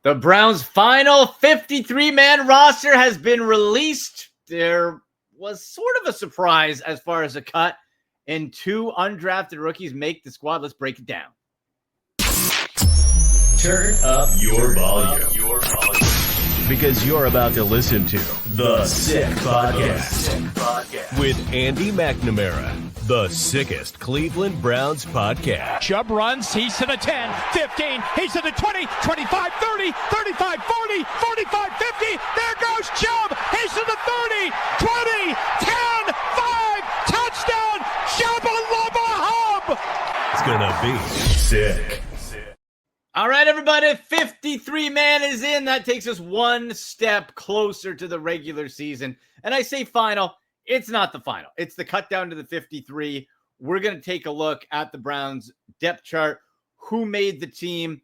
The Browns' final 53-man roster has been released. There was sort of a surprise as far as a cut, and 2 undrafted rookies make the squad. Let's break it down. Turn up your volume. Because you're about to listen to The Sick Podcast with Andy McNamara. The sickest Cleveland Browns podcast. Chubb runs, he's to the 10, 15, he's to the 20, 25, 30, 35, 40, 45, 50. There goes Chubb, he's to the 30, 20, 10, 5, touchdown, Shabba-lubba hub. It's gonna be sick. All right, everybody, 53-man is in. That takes us one step closer to the regular season. And I say final. It's not the final. It's the cut down to the 53. We're going to take a look at the Browns depth chart, who made the team,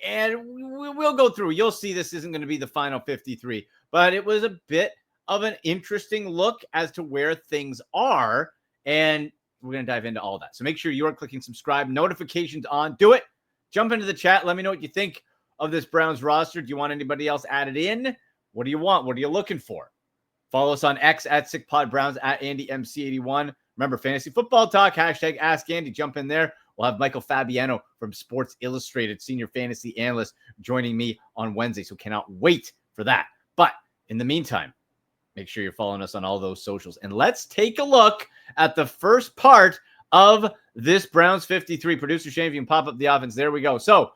and we'll go through. You'll see this isn't going to be the final 53, but it was a bit of an interesting look as to where things are, and we're going to dive into all that. So make sure you're clicking subscribe, notifications on. Do it. Jump into the chat. Let me know what you think of this Browns roster. Do you want anybody else added in? What do you want? What are you looking for? Follow us on X at SickPodBrowns, at AndyMC81. Remember, Fantasy Football Talk, hashtag Ask Andy. Jump in there. We'll have Michael Fabiano from Sports Illustrated, senior fantasy analyst, joining me on Wednesday. So cannot wait for that. But in the meantime, make sure you're following us on all those socials. And let's take a look at the first part of this Browns 53. Producer Shane, if you can pop up the offense. There we go. So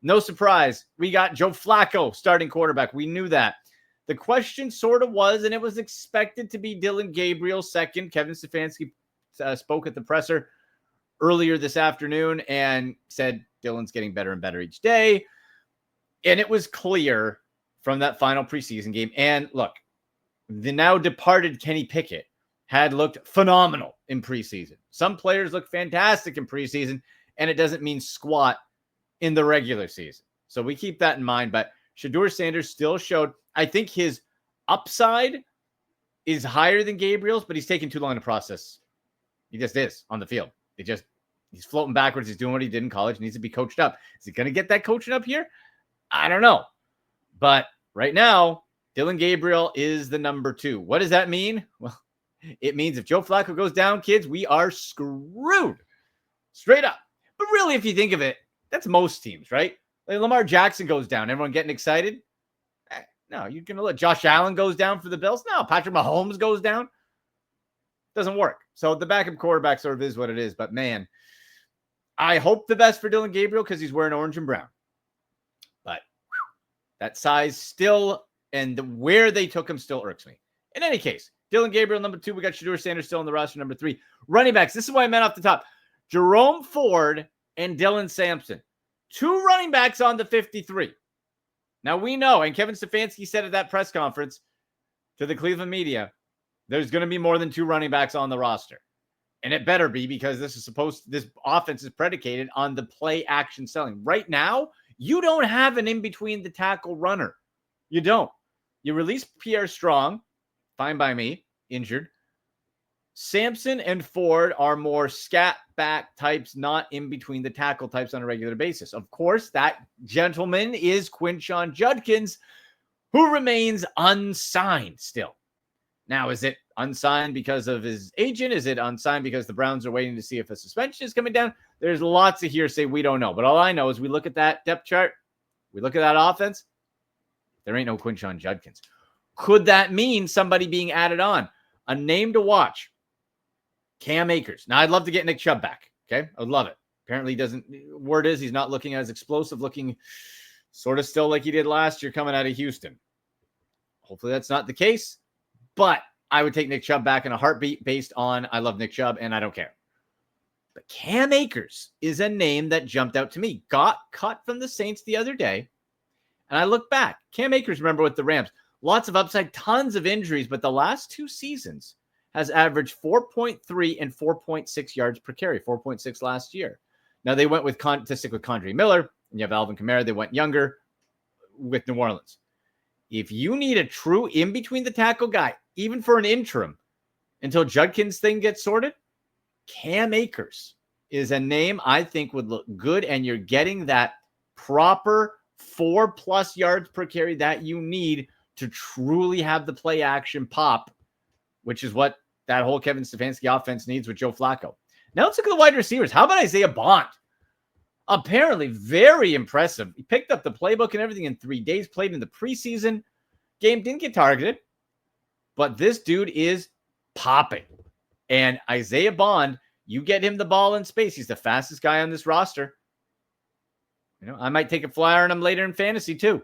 no surprise. We got Joe Flacco starting quarterback. We knew that. The question sort of was, and it was expected to be Dillon Gabriel second. Kevin Stefanski spoke at the presser earlier this afternoon and said Dillon's getting better and better each day. And it was clear from that final preseason game. And look, the now departed Kenny Pickett had looked phenomenal in preseason. Some players look fantastic in preseason, and it doesn't mean squat in the regular season. So we keep that in mind. But Shedeur Sanders still showed, I think his upside is higher than Gabriel's, but he's taking too long to process. He just is on the field. He's floating backwards. He's doing what he did in college. He needs to be coached up. Is he going to get that coaching up here? I don't know. But right now, Dillon Gabriel is the number 2. What does that mean? Well, it means if Joe Flacco goes down, kids, we are screwed. Straight up. But really, if you think of it, that's most teams, right? Like Lamar Jackson goes down. Everyone getting excited? No, you're going to let Josh Allen goes down for the Bills? No, Patrick Mahomes goes down. Doesn't work. So the backup quarterback sort of is what it is. But, man, I hope the best for Dillon Gabriel because he's wearing orange and brown. But that size still and where they took him still irks me. In any case, Dillon Gabriel, number 2. We got Shedeur Sanders still on the roster, number 3. Running backs. This is what I meant off the top. Jerome Ford and Dylan Sampson. 2 running backs on the 53. Now we know, and Kevin Stefanski said at that press conference to the Cleveland media, there's going to be more than 2 running backs on the roster. And it better be because this offense is predicated on the play action selling. Right now, you don't have an in-between the tackle runner. You don't. You release Pierre Strong, fine by me, injured. Sampson and Ford are more scat back types, not in between the tackle types on a regular basis. Of course, that gentleman is Quinshon Judkins, who remains unsigned still. Now, is it unsigned because of his agent? Is it unsigned because the Browns are waiting to see if a suspension is coming down? There's lots of hearsay we don't know. But all I know is we look at that depth chart, we look at that offense, there ain't no Quinshon Judkins. Could that mean somebody being added on? A name to watch. Cam Akers. Now, I'd love to get Nick Chubb back. Okay. I would love it. Apparently, word is he's not looking as explosive, looking sort of still like he did last year coming out of Houston. Hopefully, that's not the case. But I would take Nick Chubb back in a heartbeat based on I love Nick Chubb and I don't care. But Cam Akers is a name that jumped out to me. Got cut from the Saints the other day. And I look back. Cam Akers, remember, with the Rams. Lots of upside, tons of injuries, but the last 2 seasons has averaged 4.3 and 4.6 yards per carry, 4.6 last year. Now, they went with to stick with Condre Miller, and you have Alvin Kamara. They went younger with New Orleans. If you need a true in-between the tackle guy, even for an interim, until Judkins' thing gets sorted, Cam Akers is a name I think would look good, and you're getting that proper 4+ yards per carry that you need to truly have the play action pop, which is what that whole Kevin Stefanski offense needs with Joe Flacco. Now let's look at the wide receivers. How about Isaiah Bond? Apparently very impressive. He picked up the playbook and everything in 3 days, played in the preseason game, didn't get targeted, but this dude is popping. And Isaiah Bond, you get him the ball in space. He's the fastest guy on this roster. I might take a flyer on him later in fantasy too.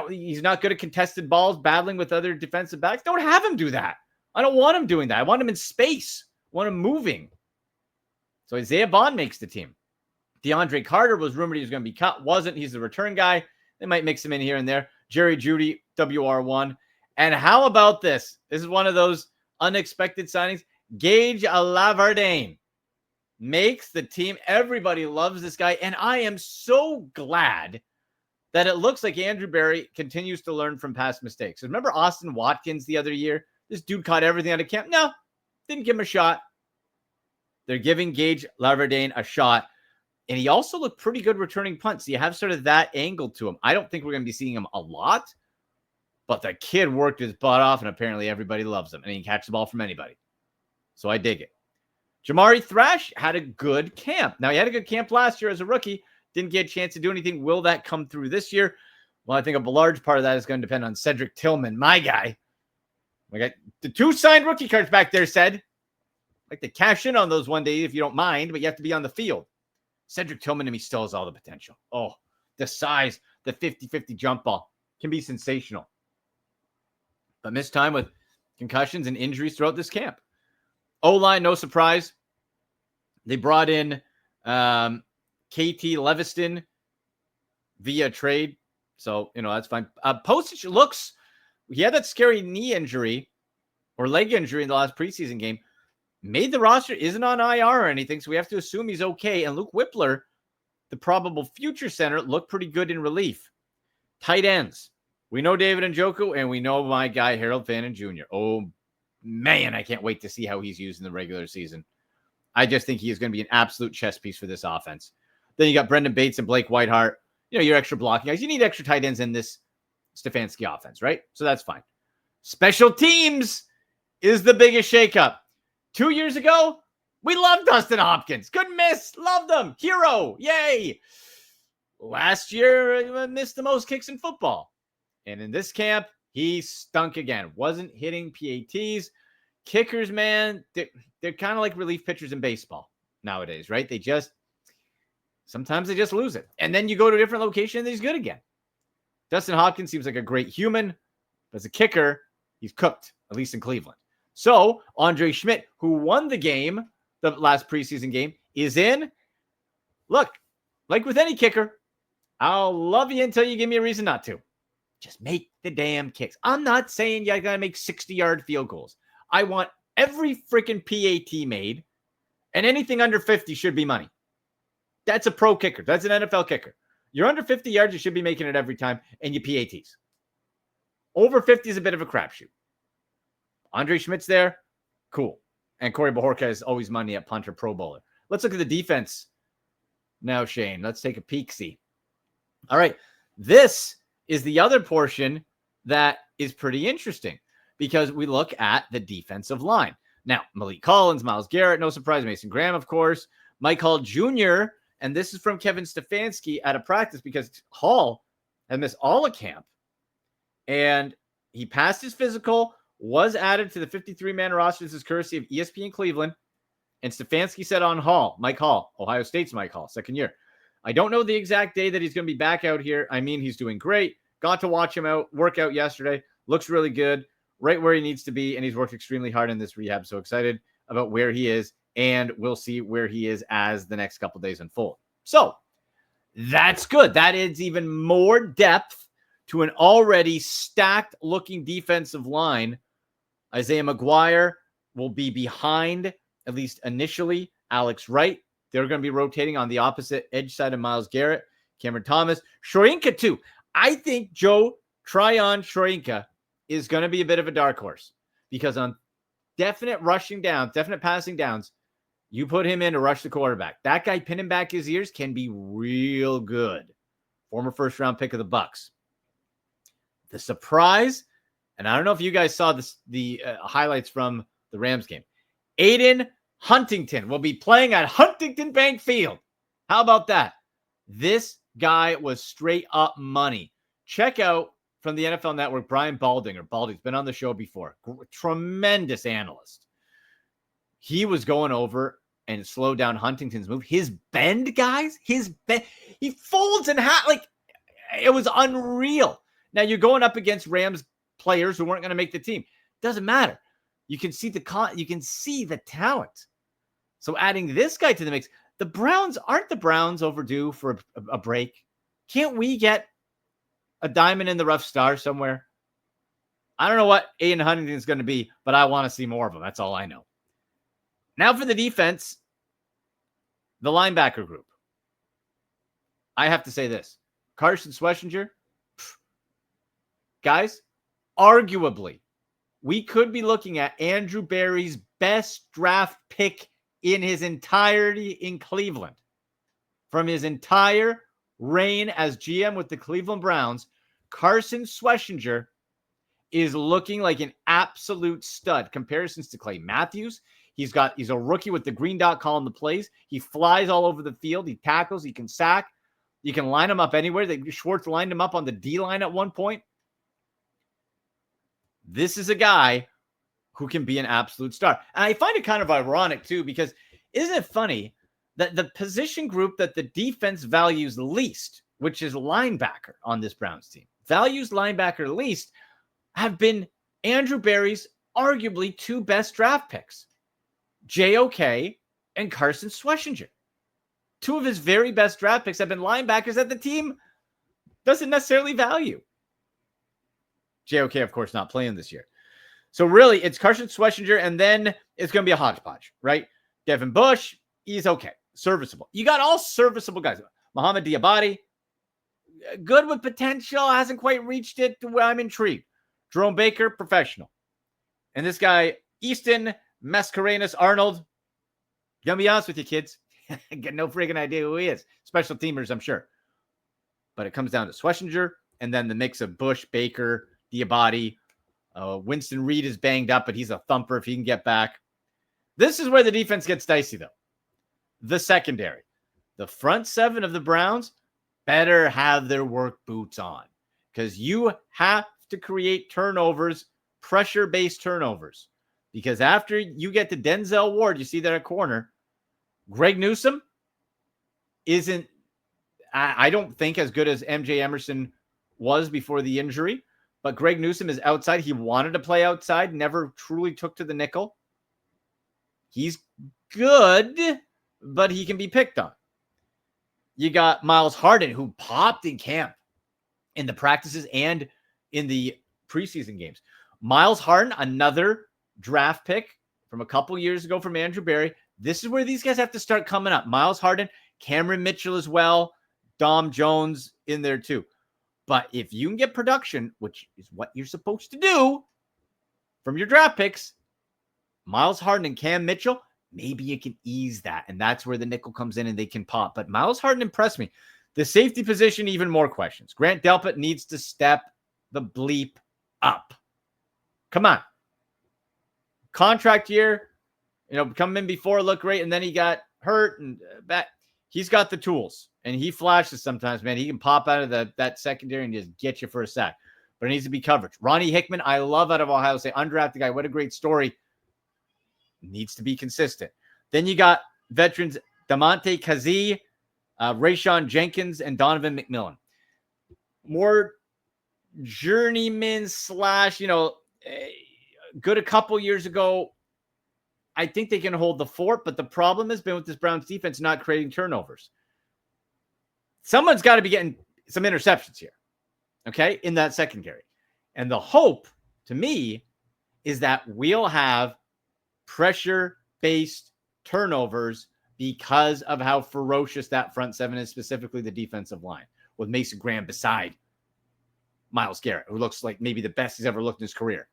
He's not good at contested balls, battling with other defensive backs. Don't have him do that. I don't want him doing that. I want him in space. I want him moving. So Isaiah Bond makes the team. DeAndre Carter was rumored he was going to be cut. Wasn't. He's the return guy. They might mix him in here and there. Jerry Jeudy, WR1. And how about this? This is one of those unexpected signings. Gage Lavardane makes the team. Everybody loves this guy. And I am so glad that it looks like Andrew Berry continues to learn from past mistakes. Remember Austin Watkins the other year? This dude caught everything out of camp. No, didn't give him a shot. They're giving Gage Lavardane a shot. And he also looked pretty good returning punts. So you have sort of that angle to him. I don't think we're going to be seeing him a lot, but the kid worked his butt off, and apparently everybody loves him, and he can catch the ball from anybody. So I dig it. Jamari Thrash had a good camp. Now, he had a good camp last year as a rookie. Didn't get a chance to do anything. Will that come through this year? Well, I think a large part of that is going to depend on Cedric Tillman, my guy. We got the 2 signed rookie cards back there, said. I'd like to cash in on those one day if you don't mind, but you have to be on the field. Cedric Tillman to me still has all the potential. Oh, the size, the 50-50 jump ball can be sensational. But missed time with concussions and injuries throughout this camp. O-line, no surprise. They brought in KT Leviston via trade. So, that's fine. Postage looks, he had that scary knee injury or leg injury in the last preseason game. Made the roster, isn't on IR or anything, so we have to assume he's okay. And Luke Whippler, the probable future center, looked pretty good in relief. Tight ends. We know David Njoku, and we know my guy, Harold Fannin Jr. Oh, man, I can't wait to see how he's used in the regular season. I just think he is going to be an absolute chess piece for this offense. Then you got Brendan Bates and Blake Whiteheart. Your extra blocking guys. You need extra tight ends in this Stefanski offense, right? So that's fine. Special teams is the biggest shakeup. 2 years ago, we loved Dustin Hopkins. Couldn't miss. Loved him. Hero. Yay. Last year, missed the most kicks in football. And in this camp, he stunk again. Wasn't hitting PATs. Kickers, man, they're kind of like relief pitchers in baseball nowadays, right? Sometimes they just lose it. And then you go to a different location and he's good again. Dustin Hopkins seems like a great human. But as a kicker, he's cooked, at least in Cleveland. So, Andre Schmidt, who won the game, the last preseason game, is in. Look, like with any kicker, I'll love you until you give me a reason not to. Just make the damn kicks. I'm not saying you got to make 60-yard field goals. I want every freaking PAT made, and anything under 50 should be money. That's a pro kicker. That's an NFL kicker. You're under 50 yards, you should be making it every time, and you PATs. Over 50 is a bit of a crapshoot. Andre Schmidt's there. Cool. And Corey Bajorka is always money at punter pro bowler. Let's look at the defense now, Shane. Let's take a peek-see. All right. This is the other portion that is pretty interesting because we look at the defensive line. Now, Malik Collins, Myles Garrett, no surprise. Mason Graham, of course. Mike Hall Jr., and this is from Kevin Stefanski at a practice because Hall had missed all of camp. And he passed his physical, was added to the 53-man roster. This is courtesy of ESPN Cleveland. And Stefanski said on Hall, Mike Hall, Ohio State's Mike Hall, second year. I don't know the exact day that he's going to be back out here. I mean, he's doing great. Got to watch him work out yesterday. Looks really good, right where he needs to be. And he's worked extremely hard in this rehab. So excited about where he is. And we'll see where he is as the next couple days unfold. So that's good. That adds even more depth to an already stacked looking defensive line. Isaiah McGuire will be behind, at least initially, Alex Wright. They're going to be rotating on the opposite edge side of Myles Garrett, Cameron Thomas, Shoyinka too. I think Joe Tryon Shoyinka is going to be a bit of a dark horse because on definite rushing downs, definite passing downs, you put him in to rush the quarterback. That guy pinning back his ears can be real good. former first-round pick of the Bucks. The surprise, and I don't know if you guys saw the highlights from the Rams game. Aiden Huntington will be playing at Huntington Bank Field. How about that? This guy was straight up money. Check out from the NFL Network, Brian Baldinger. Baldy's been on the show before. Tremendous analyst. He was going over and slow down Huntington's move. His bend, guys, he folds in half. Like, it was unreal. Now you're going up against Rams players who weren't going to make the team. Doesn't matter. You can see the talent. So adding this guy to the mix, aren't the Browns overdue for a break? Can't we get a diamond in the rough star somewhere? I don't know what Aiden Huntington is going to be, but I want to see more of him. That's all I know. Now for the defense, the linebacker group. I have to say this. Carson Schwesinger, guys, arguably, we could be looking at Andrew Berry's best draft pick in his entirety in Cleveland. From his entire reign as GM with the Cleveland Browns, Carson Schwesinger is looking like an absolute stud. Comparisons to Clay Matthews. He's a rookie with the green dot calling the plays. He flies all over the field. He tackles. He can sack. You can line him up anywhere. Schwartz lined him up on the D line at one point. This is a guy who can be an absolute star. And I find it kind of ironic, too, because isn't it funny that the position group that the defense values least, which is linebacker on this Browns team, values linebacker least, have been Andrew Berry's arguably two best draft picks, JOK and Carson Schwesinger. Two of his very best draft picks have been linebackers that the team doesn't necessarily value. JOK, of course, not playing this year. So really, it's Carson Schwesinger, and then it's going to be a hodgepodge, right? Devin Bush, he's okay. Serviceable. You got all serviceable guys. Mohamed Diabate, good with potential, hasn't quite reached it. I'm intrigued. Jerome Baker, professional. And this guy, Easton Mascarenas Arnold, gonna be honest with you, kids. Get no freaking idea who he is. Special teamers, I'm sure. But it comes down to Schwesinger, and then the mix of Bush, Baker, Diabate. Winston Reed is banged up, but he's a thumper if he can get back. This is where the defense gets dicey, though. The secondary. The front seven of the Browns better have their work boots on, because you have to create turnovers, pressure-based turnovers. Because after you get to Denzel Ward, you see that at corner, Greg Newsome isn't, I don't think, as good as MJ Emerson was before the injury. But Greg Newsome is outside. He wanted to play outside, never truly took to the nickel. He's good, but he can be picked on. You got Miles Harden, who popped in camp in the practices and in the preseason games. Miles Harden, another draft pick from a couple years ago from Andrew Berry. This is where these guys have to start coming up. Miles Harden, Cameron Mitchell as well, Dom Jones in there too. But if you can get production, which is what you're supposed to do from your draft picks, Miles Harden and Cam Mitchell, maybe you can ease that. And that's where the nickel comes in and they can pop. But Miles Harden impressed me. The safety position, even more questions. Grant Delpit needs to step the bleep up. Come on. Contract year, come in before, look great, and then he got hurt and back. He's got the tools, and he flashes sometimes, man. He can pop out of that secondary and just get you for a sack. But it needs to be coverage. Ronnie Hickman, I love out of Ohio State. Undrafted guy. What a great story. Needs to be consistent. Then you got veterans Damontae Kazee, Rayshawn Jenkins, and Donovan McMillan. More journeyman / good a couple years ago. I think they can hold the fort, but the problem has been with this Browns defense not creating turnovers. Someone's got to be getting some interceptions here, okay, in that secondary. And the hope, to me, is that we'll have pressure-based turnovers because of how ferocious that front seven is, specifically the defensive line, with Mason Graham beside Myles Garrett, who looks like maybe the best he's ever looked in his career.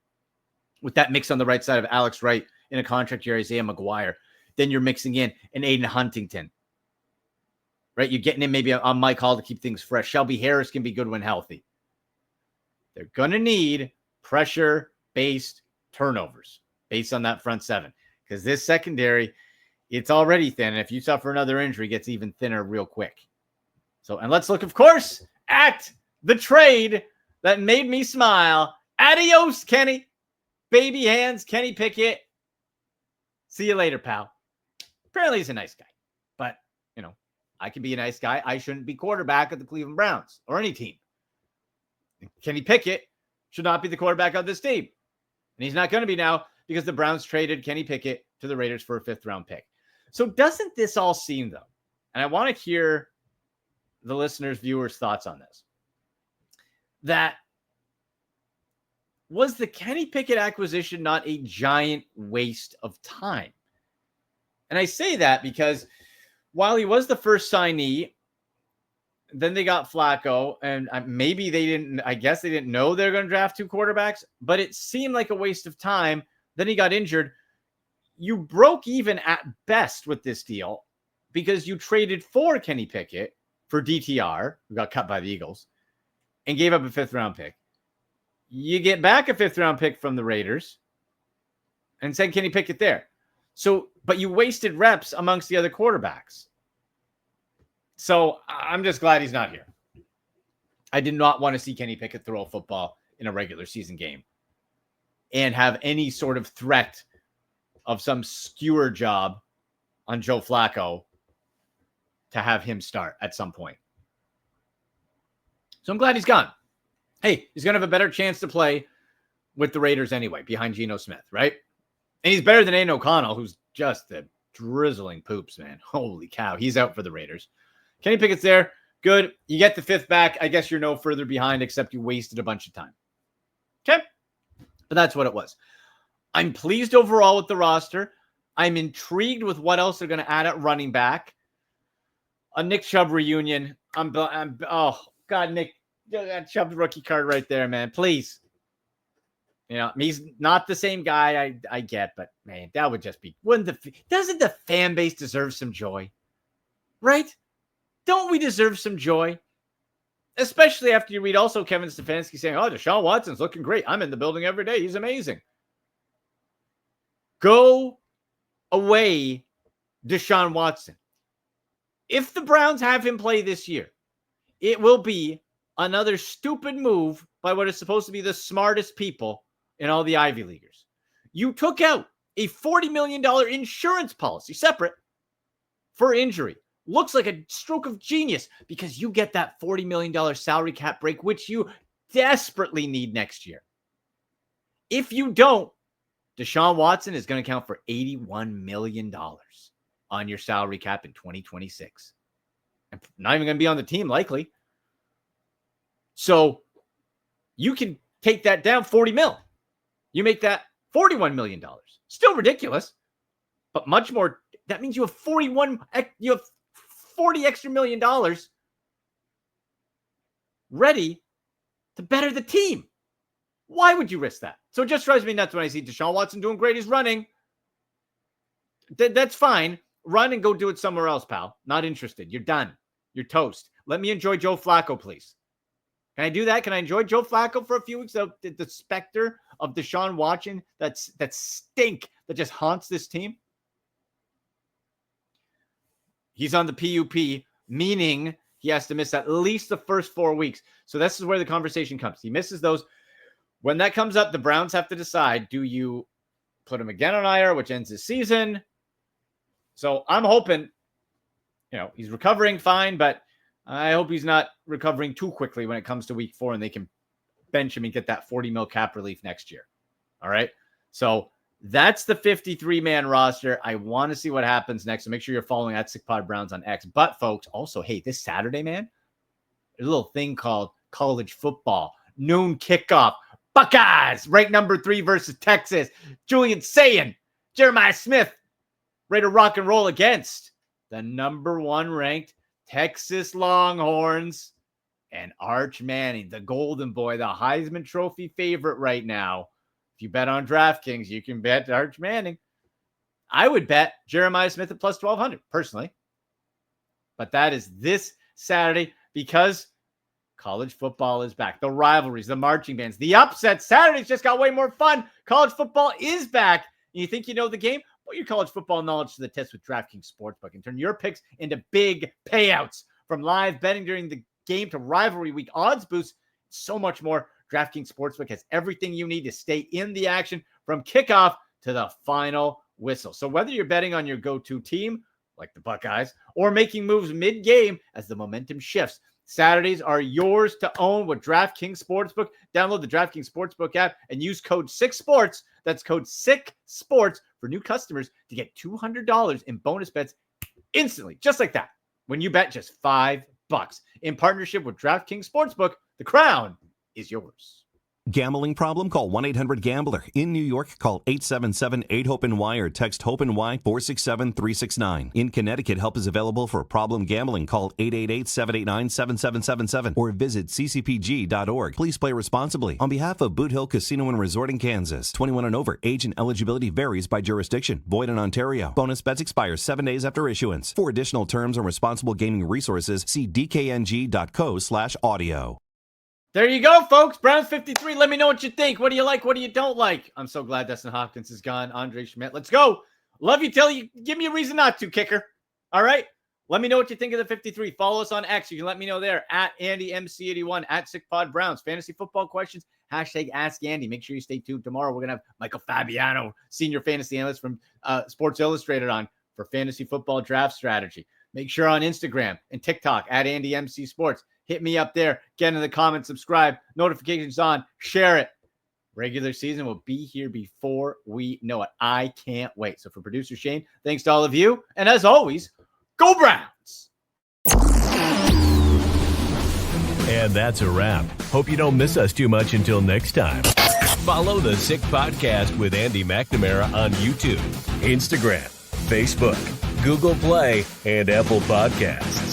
With that mix on the right side of Alex Wright in a contract year, Isaiah McGuire. Then you're mixing in an Aiden Huntington. right? You're getting in maybe on Mike Hall to keep things fresh. Shelby Harris can be good when healthy. They're going to need pressure-based turnovers based on that front seven because this secondary, it's already thin. And if you suffer another injury, it gets even thinner real quick. So, and let's look, of course, at the trade that made me smile. Adios, Kenny. Baby hands, Kenny Pickett. See you later, pal. Apparently he's a nice guy. But, I can be a nice guy. I shouldn't be quarterback of the Cleveland Browns or any team. Kenny Pickett should not be the quarterback of this team. And he's not going to be now because the Browns traded Kenny Pickett to the Raiders for a 5th-round pick. So doesn't this all seem, though, and I want to hear the listeners, viewers' thoughts on this, that was the Kenny Pickett acquisition not a giant waste of time? And I say that because while he was the first signee, then they got Flacco, and maybe they didn't know they were going to draft 2 quarterbacks, but it seemed like a waste of time. Then he got injured. You broke even at best with this deal because you traded for Kenny Pickett for DTR, who got cut by the Eagles, and gave up a 5th-round pick. You get back a 5th-round pick from the Raiders and send Kenny Pickett there. So, but you wasted reps amongst the other quarterbacks. So I'm just glad he's not here. I did not want to see Kenny Pickett throw a football in a regular season game and have any sort of threat of some skewer job on Joe Flacco to have him start at some point. So I'm glad he's gone. Hey, he's going to have a better chance to play with the Raiders anyway, behind Geno Smith, right? And he's better than Aiden O'Connell, who's just the drizzling poops, man. Holy cow. He's out for the Raiders. Kenny Pickett's there. Good. You get the 5th back. I guess you're no further behind, except you wasted a bunch of time. Okay? But that's what it was. I'm pleased overall with the roster. I'm intrigued with what else they're going to add at running back. A Nick Chubb reunion. Oh, God, Nick. That Chubb's rookie card right there, man. Please. He's not the same guy I get, but, man, that would just be... Doesn't the fan base deserve some joy? Right? Don't we deserve some joy? Especially after you read also Kevin Stefanski saying, oh, Deshaun Watson's looking great. I'm in the building every day. He's amazing. Go away, Deshaun Watson. If the Browns have him play this year, it will be another stupid move by what is supposed to be the smartest people in all the Ivy Leaguers. You took out a $40 million insurance policy, separate, for injury. Looks like a stroke of genius because you get that $40 million salary cap break, which you desperately need next year. If you don't, Deshaun Watson is going to count for $81 million on your salary cap in 2026. And not even going to be on the team, likely. So you can take that down 40 mil. You make that $41 million. Still ridiculous, but much more. That means you have 40 extra million dollars ready to better the team. Why would you risk that? So it just drives me nuts when I see Deshaun Watson doing great. He's running. That's fine. Run and go do it somewhere else, pal. Not interested. You're done. You're toast. Let me enjoy Joe Flacco, please. Can I do that? Can I enjoy Joe Flacco for a few weeks? The specter of Deshaun Watson, that stink that just haunts this team. He's on the PUP, meaning he has to miss at least the first 4 weeks. So this is where the conversation comes. He misses those. When that comes up, the Browns have to decide, do you put him again on IR, which ends his season? So I'm hoping, he's recovering fine, but I hope he's not recovering too quickly when it comes to week 4 and they can bench him and get that 40 mil cap relief next year. All right. So that's the 53-man roster. I want to see what happens next. So make sure you're following at SickPod Browns on X. But folks, also, hey, this Saturday, man, there's a little thing called college football. Noon kickoff. Buckeyes, ranked number 3 versus Texas. Julian Sayin, Jeremiah Smith, ready to rock and roll against the number 1 ranked Texas Longhorns and Arch Manning, the golden boy, the Heisman Trophy favorite right now. If you bet on DraftKings, you can bet Arch Manning. I would bet Jeremiah Smith at plus 1,200 personally. but that is this Saturday because college football is back. The rivalries, the marching bands, the upsets. Saturdays just got way more fun. College football is back. You think you know the game? Put your college football knowledge to the test with DraftKings Sportsbook and turn your picks into big payouts. From live betting during the game to rivalry week odds boosts, so much more. DraftKings Sportsbook has everything you need to stay in the action from kickoff to the final whistle. So whether you're betting on your go-to team, like the Buckeyes, or making moves mid-game as the momentum shifts, Saturdays are yours to own with DraftKings Sportsbook. Download the DraftKings Sportsbook app and use code 6sports. That's code 6sports for new customers to get $200 in bonus bets instantly, just like that, when you bet just $5. In partnership with DraftKings Sportsbook, the crown is yours. Gambling problem? Call 1-800-GAMBLER. In New York, call 877-8-HOPE-NY or text HOPE-NY 467-369. In Connecticut, help is available for problem gambling. Call 888-789-7777 or visit ccpg.org. Please play responsibly. On behalf of Boot Hill Casino and Resort in Kansas, 21 and over, age and eligibility varies by jurisdiction. Void in Ontario. Bonus bets expire 7 days after issuance. For additional terms and responsible gaming resources, see dkng.co/audio. There you go, folks. Browns 53. Let me know what you think. What do you like? What do you don't like? I'm so glad Dustin Hopkins is gone. Andre Schmidt. Let's go. Love you till you give me a reason not to, kicker. All right. Let me know what you think of the 53. Follow us on X. You can let me know there at AndyMC81, at SickPodBrowns. Fantasy football questions, hashtag Ask Andy. Make sure you stay tuned tomorrow. We're going to have Michael Fabiano, senior fantasy analyst from Sports Illustrated, on for fantasy football draft strategy. Make sure on Instagram and TikTok at AndyMCSports. Hit me up there. Get in the comments, subscribe, notifications on, share it. Regular season will be here before we know it. I can't wait. So for producer Shane, thanks to all of you. And as always, go Browns. And that's a wrap. Hope you don't miss us too much until next time. Follow the Sick Podcast with Andy McNamara on YouTube, Instagram, Facebook, Google Play, and Apple Podcasts.